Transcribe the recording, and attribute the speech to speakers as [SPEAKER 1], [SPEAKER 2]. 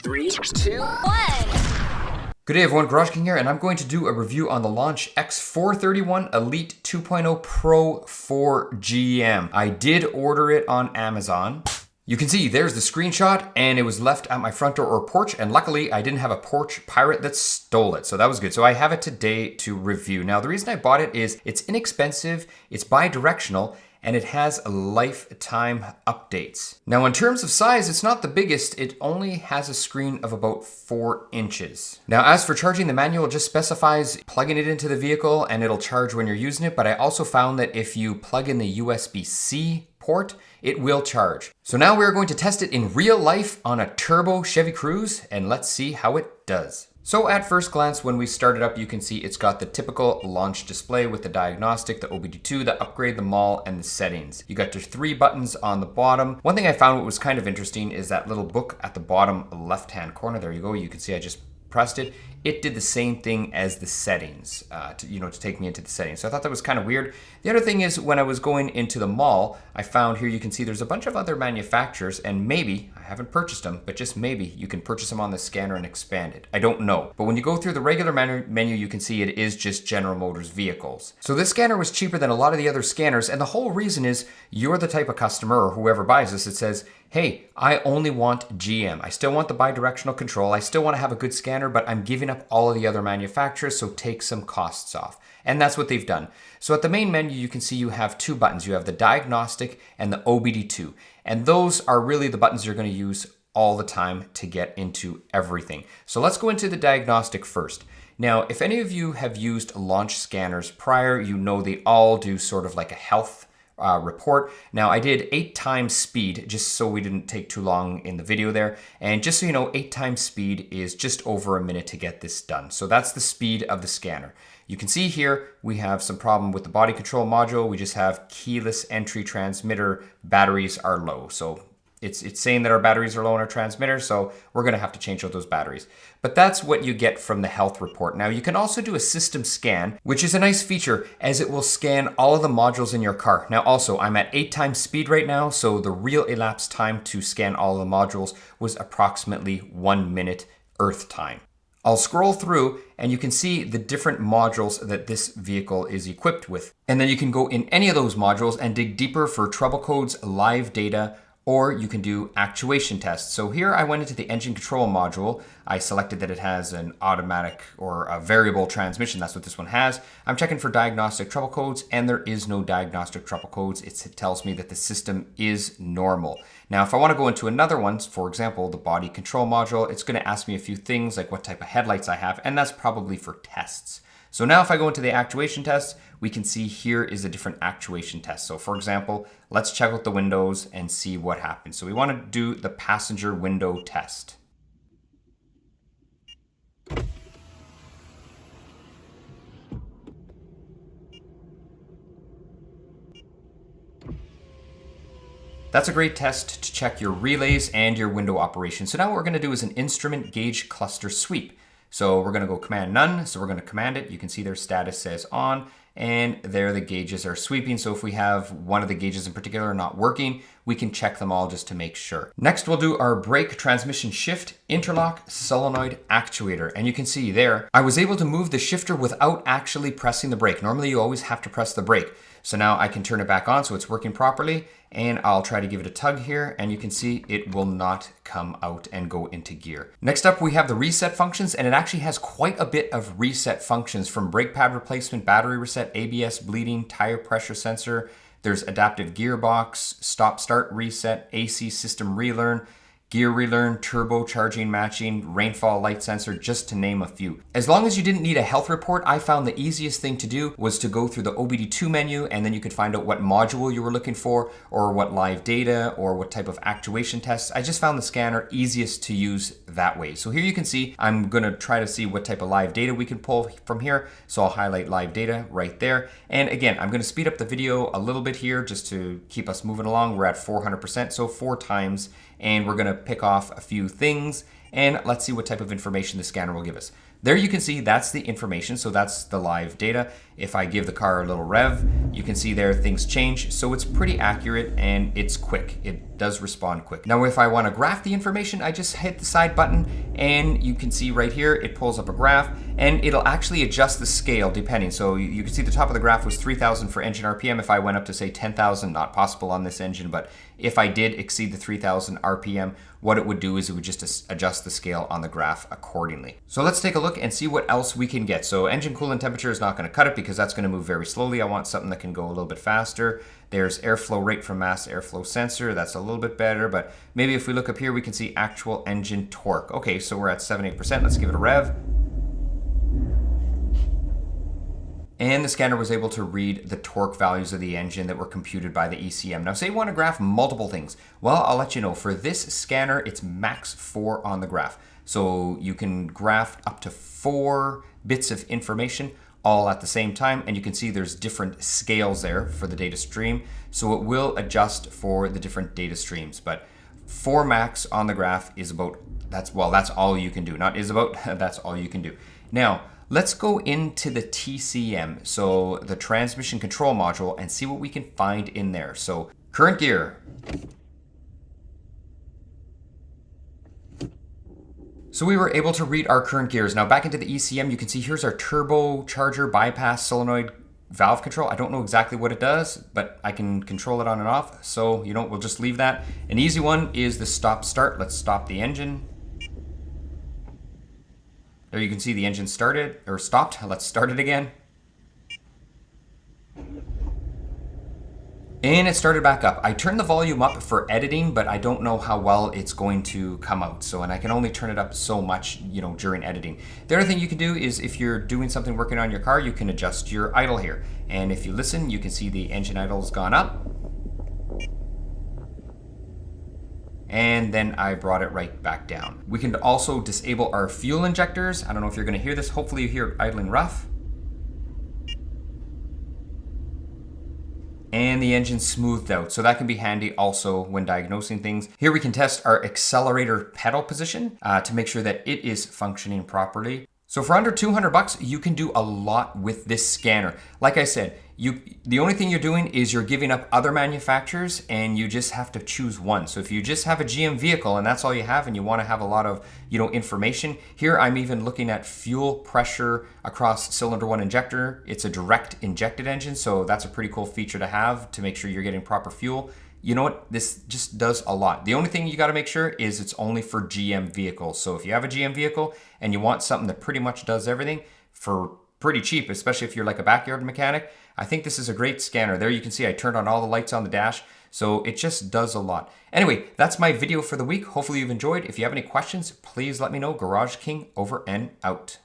[SPEAKER 1] 3, 2, 1.
[SPEAKER 2] Good day everyone, GarageKing here, and I'm going to do a review on the Launch X431 Elite 2.0 Pro for GM. I did order it on Amazon. You can see there's the screenshot, and it was left at my front door or porch, and luckily I didn't have a porch pirate that stole it, so that was good. So I have it today to review. Now the reason I bought it is it's inexpensive, it's bi-directional, and it has lifetime updates. Now in terms of size, it's not the biggest, it only has a screen of about 4 inches. Now as for charging, the manual just specifies plugging it into the vehicle and it'll charge when you're using it, but I also found that if you plug in the USB-C port, it will charge. So now we're going to test it in real life on a turbo Chevy Cruze, and let's see how it does. So at first glance, when we start it up, you can see it's got the typical launch display with the diagnostic, the OBD2, the upgrade, the mall, and the settings. You got your 3 buttons on the bottom. One thing I found what was kind of interesting is that little book at the bottom left-hand corner. There you go. You can see I just pressed it. It did the same thing as the settings, to take me into the settings. So I thought that was kind of weird. The other thing is when I was going into the mall, I found here you can see there's a bunch of other manufacturers, and maybe, I haven't purchased them, but just maybe you can purchase them on the scanner and expand it. I don't know. But when you go through the regular menu, you can see it is just General Motors vehicles. So this scanner was cheaper than a lot of the other scanners, and the whole reason is you're the type of customer or whoever buys this that says, hey, I only want GM. I still want the bi-directional control. I still want to have a good scanner, but I'm giving up all of the other manufacturers, so take some costs off. And that's what they've done. So at the main menu, you can see you have 2 buttons. You have the diagnostic and the OBD2. And those are really the buttons you're going to use all the time to get into everything. So let's go into the diagnostic first. Now, if any of you have used launch scanners prior, you know they all do sort of like a health report. Now I did 8 times speed just so we didn't take too long in the video there. And just so you know, 8 times speed is just over a minute to get this done. So that's the speed of the scanner. You can see here we have some problem with the body control module. We just have keyless entry transmitter batteries are low. So it's saying that our batteries are low in our transmitter, so we're gonna have to change out those batteries. But that's what you get from the health report. Now you can also do a system scan, which is a nice feature as it will scan all of the modules in your car. Now also, I'm at 8 times speed right now, so the real elapsed time to scan all of the modules was approximately 1 minute Earth time. I'll scroll through and you can see the different modules that this vehicle is equipped with. And then you can go in any of those modules and dig deeper for trouble codes, live data, or you can do actuation tests. So here I went into the engine control module. I selected that it has an automatic or a variable transmission. That's what this one has. I'm checking for diagnostic trouble codes, and there is no diagnostic trouble codes. It tells me that the system is normal. Now, if I want to go into another one, for example, the body control module, it's going to ask me a few things like what type of headlights I have, and that's probably for tests. So now if I go into the actuation test, we can see here is a different actuation test. So for example, let's check out the windows and see what happens. So we want to do the passenger window test. That's a great test to check your relays and your window operation. So now what we're going to do is an instrument gauge cluster sweep. So we're going to go command none. So we're going to command it. You can see their status says on, and there the gauges are sweeping. So if we have one of the gauges in particular not working, we can check them all just to make sure. Next, we'll do our brake, transmission shift, interlock, solenoid, actuator. And you can see there, I was able to move the shifter without actually pressing the brake. Normally you always have to press the brake. So now I can turn it back on so it's working properly, and I'll try to give it a tug here, and you can see it will not come out and go into gear. Next up, we have the reset functions, and it actually has quite a bit of reset functions from brake pad replacement, battery reset, ABS bleeding, tire pressure sensor. There's adaptive gearbox, stop start reset, AC system relearn, gear relearn, turbo charging matching, rainfall light sensor, just to name a few. As long as you didn't need a health report, I found the easiest thing to do was to go through the OBD2 menu, and then you could find out what module you were looking for, or what live data, or what type of actuation tests. I just found the scanner easiest to use that way. So here you can see, I'm gonna try to see what type of live data we can pull from here. So I'll highlight live data right there. And again, I'm gonna speed up the video a little bit here just to keep us moving along. We're at 400%, so 4 times, and we're gonna pick off a few things, and let's see what type of information the scanner will give us. There you can see that's the information, so that's the live data. If I give the car a little rev, you can see there things change, so it's pretty accurate and it's quick. It does respond quick. Now if I want to graph the information, I just hit the side button and you can see right here it pulls up a graph and it'll actually adjust the scale depending. So you can see the top of the graph was 3,000 for engine RPM. If I went up to say 10,000, not possible on this engine, but if I did exceed the 3,000 RPM, what it would do is it would just adjust the scale on the graph accordingly. So let's take a look and see what else we can get. So engine coolant temperature is not going to cut it because that's going to move very slowly. I want something that can go a little bit faster. There's airflow rate from mass airflow sensor. That's a little bit better, but maybe if we look up here, we can see actual engine torque. Okay, so we're at 78%. Let's give it a rev. And the scanner was able to read the torque values of the engine that were computed by the ECM. Now say you want to graph multiple things. Well, I'll let you know. For this scanner, it's max 4 on the graph. So you can graph up to 4 bits of information all at the same time. And you can see there's different scales there for the data stream. So it will adjust for the different data streams. But 4 max on the graph is about, that's all you can do. Not is about, that's all you can do. Now, let's go into the TCM, so the transmission control module, and see what we can find in there. So current gear. So we were able to read our current gears. Now back into the ECM, you can see here's our turbocharger bypass solenoid valve control. I don't know exactly what it does, but I can control it on and off. So, you know, we'll just leave that. An easy one is the stop start. Let's stop the engine. There you can see the engine started or stopped. Let's start it again. And it started back up. I turned the volume up for editing, but I don't know how well it's going to come out. So, and I can only turn it up so much, you know, during editing. The other thing you can do is if you're doing something working on your car, you can adjust your idle here. And if you listen, you can see the engine idle's gone up. And then I brought it right back down. We can also disable our fuel injectors. I don't know if you're gonna hear this. Hopefully you hear it idling rough. And the engine smoothed out. So that can be handy also when diagnosing things. Here we can test our accelerator pedal position to make sure that it is functioning properly. So for under 200 bucks, you can do a lot with this scanner. Like I said, the only thing you're doing is you're giving up other manufacturers and you just have to choose one. So if you just have a GM vehicle and that's all you have and you want to have a lot of, you know, information, here I'm even looking at fuel pressure across cylinder 1 injector. It's a direct injected engine, so that's a pretty cool feature to have to make sure you're getting proper fuel. You know what? This just does a lot. The only thing you got to make sure is it's only for GM vehicles. So if you have a GM vehicle and you want something that pretty much does everything for pretty cheap, especially if you're like a backyard mechanic, I think this is a great scanner. There you can see I turned on all the lights on the dash, so it just does a lot. Anyway, that's my video for the week. Hopefully you've enjoyed. If you have any questions, please let me know. GarageKing over and out.